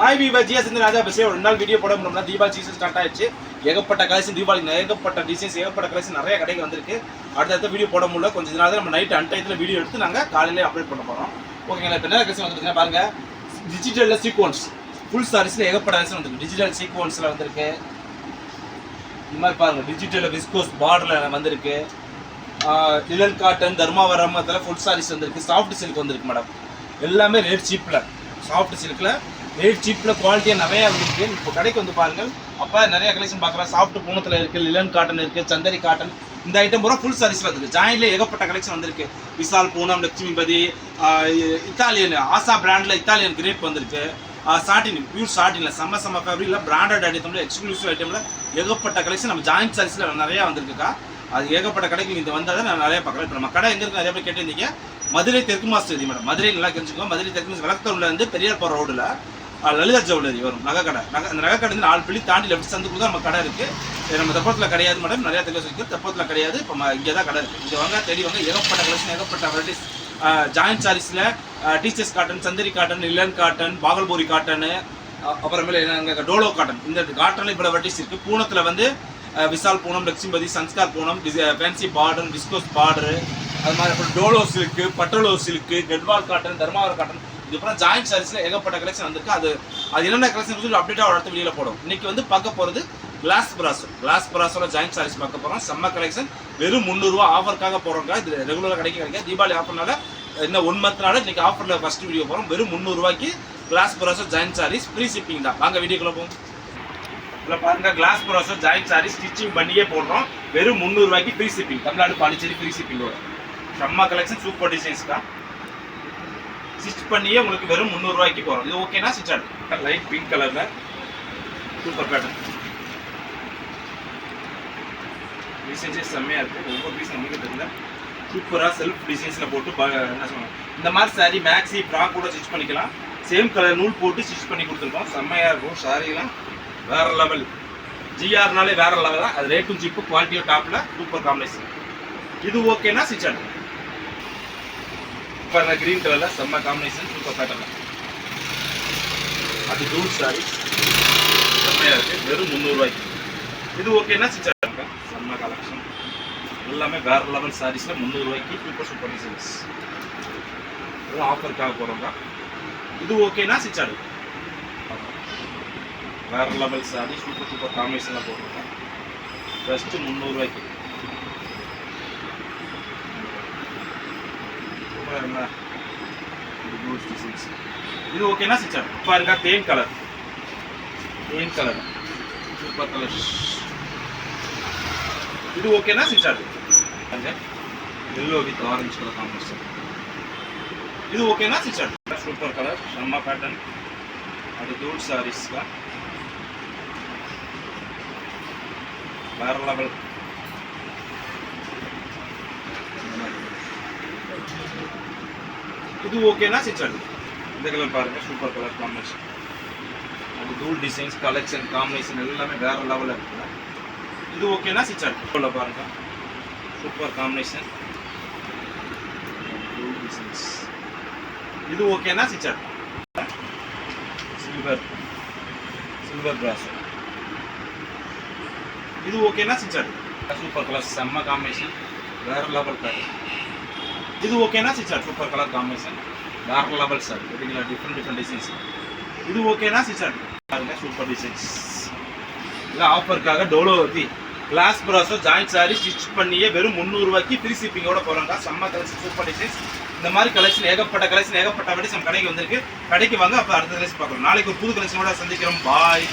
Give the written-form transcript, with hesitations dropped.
Hi வீவா GS ராஜா பேச ஒரு நாள் வீடியோ போட முடியும்னா தீபாவளி சீசன் ஸ்டார்ட் ஆயிடுச்சு. ஏகப்பட்ட கலெக்ஷன் தீபாவளி ஏகப்பட்ட டிசைன்ஸ் ஏகப்பட்ட கலெக்ஷன் நிறைய கடைக்கு வந்திருக்கு. அடுத்த வீடியோ போட முடியல, கொஞ்சம் நாள் நம்ம நைட் அன்டைத்தில் வீடியோ எடுத்து நாங்கள் காலையிலே அப்டேட் பண்ண போகிறோம். ஓகேங்களா? இப்போ என்ன கலெக்ஷன் வந்துருக்குன்னா பாருங்கள், டிஜிட்டலில் சீக்வன்ஸ் ஃபுல் சாரீஸில் ஏகப்பட்ட கலெக்ஷன் வந்துருக்கு. டிஜிட்டல் சீக்வன்ஸில் வந்திருக்கு. இந்த மாதிரி பாருங்கள், டிஜிட்டலில் விஸ்கோஸ் பார்டரில் வந்திருக்கு. லினன் காட்டன் தர்மாவரம் அதில் ஃபுல் சாரீஸ் வந்திருக்கு. சாஃப்ட் சில்க் வந்திருக்கு மேடம். எல்லாமே ரேட் சீப்பில், சாஃப்ட் சில்கில் ரேட் சீப்பில் குவாலிட்டியாக நிறையா இருக்குது. இப்போ கடைக்கு வந்து பாருங்கள். அப்போ நிறைய கலெக்ஷன் பார்க்குறோம். சாஃப்ட் பூனத்தில் இருக்குது, லினன் காட்டன் இருக்குது, சந்தரி காட்டன். இந்த ஐட்டம் பூரா ஃபுல் சாரீஸில் வந்துருக்கு. ஜாயின்லேயே ஏகப்பட்ட கலெக்ஷன் வந்திருக்கு. விசால் பூனம், லட்சுமிபதி, இத்தாலியன் ஆசா பிராண்டில் இத்தாலியன் கிரேப் வந்திருக்கு. சாட்டின் பியூர் சாட்டினில் செம்ம ஃபேப்ரிக்கில் பிராண்டட் ஐட்டமில் எக்ஸ்க்ளூசிவ் ஐட்டமில் ஏகப்பட்ட கலெக்ஷன் நம்ம ஜாயின்ட் சாரீஸில் நிறையா வந்திருக்குக்கா. அது ஏகப்பட்ட கடைக்கு இது வந்தால் தான் நான் நிறைய பார்க்கலாம். இப்போ நம்ம கடை எங்கே இருக்குது நிறைய பேர் கேட்டிருந்தீங்க. மதுரை தெற்கு மாஸ்டர் மேடம். மதுரை நல்லா தெரிஞ்சுக்கோ. மதுரை தெற்கு மாஸ்டர் விளக்கத்தூரில் இருந்து பெரியார் போகிற ரோடில் லலிதா ஜவுளரி வரும் நகை கடை. அந்த நகை கடை வந்து 4 பிள்ளி தாண்டி லெஃப்ட் சந்துக்குள்ள தான் நம்ம கடை இருக்குது. நம்ம தெப்பத்தில் கிடையாது மேடம், நிறையா தெற்கு இருக்குது. தெப்பத்தில் கிடையாது, இப்போ இங்கே தான் கடை இருக்குது. இங்கே வாங்க, தேடி வாங்க. ஏகப்பட்ட கலெக்ஷன், ஏகப்பட்ட வெரைட்டிஸ். ஜாயின்ட் சாரீஸில் teachers cotton, Chanderi cotton, linen cotton, Bhagalpuri cotton, அப்புறமேல என்ன டோலோ காட்டன். இந்த காட்டனில் இப்போ வெரைட்டிஸ் இருக்குது. பூனத்தில் வந்து Vishal Poonam, Lakshmipathi, Sanskar Poonam, fancy border, viscose border, அது மாதிரி அப்புறம் டோலோ silk, Patola silk, Gadwal cotton, Dharmavaram cotton. இதுக்கப்புறம் ஜாயின்ட் சாரீஸில் ஏகப்பட்ட கலெக்ஷன் வந்திருக்கு. அது என்னென்ன கலெக்ஷன் சொல்லி அப்டேட்டாக ஒரு இடத்துல வெளியில் போடும். இன்றைக்கி வந்து பார்க்க போகிறது கிளாஸ் பிராஸோட ஜாயின்ட் சாரீஸ் பார்க்க போகிறோம். செம்ம கலெக்ஷன். வெறும் 300 ரூபா ஆஃபருக்காக போகிறோங்க. இது ரெகுலராக கிடைக்காது. தீபாவளி ஆஃபர்னால இன்னும் 1 மந்த்னால இன்றைக்கி ஆஃபரில் ஃபஸ்ட் வீடியோ போகிறோம். வெறும் 300 ரூபாய்க்கு glass Brasso joint sarees free shipping தான். வாங்க வீடியோக்குள்ளே போகும். இதில் பாருங்கள், glass Brasso joint sarees stitching பண்ணியே போடுறோம். வெறும் 300 ரூபாய்க்கு free shipping. Tamil Nadu Pondicherry free ஷிப்பிங்கோட செம்ம கலெக்ஷன். சூப்பர் டிசைன்ஸ் தான். ஸ்டிச் பண்ணியே உங்களுக்கு வெறும் 300 ரூபாய்க்கு போகிறோம். இது ஓகேனா ஸ்டிச் ஆகும். லைட் பிங்க் கலரில் சூப்பர் பேட்டர்ன் டிசைன்ஸே செம்மையாக இருக்குது. ஒவ்வொரு பீஸ் நமக்கு தெரியல. சூப்பராக செல்ஃப் டிசைன்ஸில் போட்டு என்ன சொல்லுவாங்க, இந்த மாதிரி சாரீ மேக்ஸி ஃப்ராக் கூட ஸ்டிச் பண்ணிக்கலாம். சேம் கலர் நூல் போட்டு ஸ்டிச் பண்ணி கொடுத்துருக்கோம். செம்மையாக இருக்கும். சாரீலாம் வேறு லெவல். ஜிஆர்னாலே வேறு லெவல் தான். அது ரேட்டும் சீப்பு, குவாலிட்டியும் டாப்பில். Super combination. இது ஓகேனா ஸ்டிச் ஆகும். இப்போ கிரீன் கலரில் செம்ம காம்பினேஷன். Super pattern. அது டூல் சாரீ செம்மையாக இருக்குது. வெறும் 300 ரூபாய்க்கு. இது ஓகேனா ஸ்டிச் ஆகும். செம்ம கலெக்ஷன். எல்லாமே வேறு லெவல் சாரீஸில் 300 ரூபாய்க்கு சூப்பர் டிசைன்ஸ். இதுவும் ஆஃபருக்காக போகிறோங்க. இது ஓகேனா ஸ்டிச் ஆகும். வேறு லெவல் சாரீ சூப்பர் காம்பினேஷனில் போட்டிருக்கோம். ஜஸ்ட்டு 300 ரூபாய்க்கு. இது ஓகேனா ஸ்டிச் ஆகும். இப்போ இருக்கா தேன் கலர் சூப்பர் கலர். இது ஓகேனா ஸ்டிச் ஆகும். Yellow with orange colour combination. இது ஓகேனா ஸ்டிச் ஆகும். சூப்பர் கலர், செம்ம பேட்டர்ன். அது தூள் சாரீஸ்க்கா வேற லெவல். இது ஓகேனா ஸ்டிச் ஆகும். இந்த கலர் பாருங்கள், சூப்பர் கலர் காம்பினேஷன். அது டூல் டிசைன்ஸ் கலெக்ஷன் காம்பினேஷன் எல்லாமே வேறு லெவலில் இருக்குங்க. இது ஓகேனா ஸ்டிச் ஆகும். பாருங்கள், சூப்பர் காம்பினேஷன். Tool designs. இது ஓகேனா ஸ்டிச் ஆகும். சில்வர் பிராஸ். இது ஓகேனா ஸ்டிச் ஆகும். சூப்பர் கலர், செம்ம காம்பினேஷன், வேறு லெவல் கலர். இது ஓகேனா ஸ்டிச் ஆகும். சூப்பர் கலர் காம்பினேஷன், வேறு லெவல் சார். பார்த்தீங்களா, டிஃப்ரெண்ட் டிசைன்ஸ். இது ஓகேனா ஸ்டிச் ஆகும். பாருங்கள், சூப்பர் டிசைன்ஸ். இல்லை ஆஃபருக்காக டோலோ வத்தி class Brasso joint sari stitch பண்ணியே வெறும் 300 ரூபாய்க்கு ஃப்ரீ ஷிப்பிங்கோட போகிறாங்க. செம்ம கலெக்ஷன், சூப்பர் டிசைன்ஸ். இந்த மாதிரி கலெக்ஷன் ஏகப்பட்ட வெரைட்டிஸ் நம்ம கடைக்கு வந்திருக்கு. கடைக்கு வாங்க. அப்போ அடுத்த கலெக்ஷன் பார்க்குறோம். நாளைக்கு ஒரு புது கலெக்ஷனோட சந்திக்கிறோம். பாய்.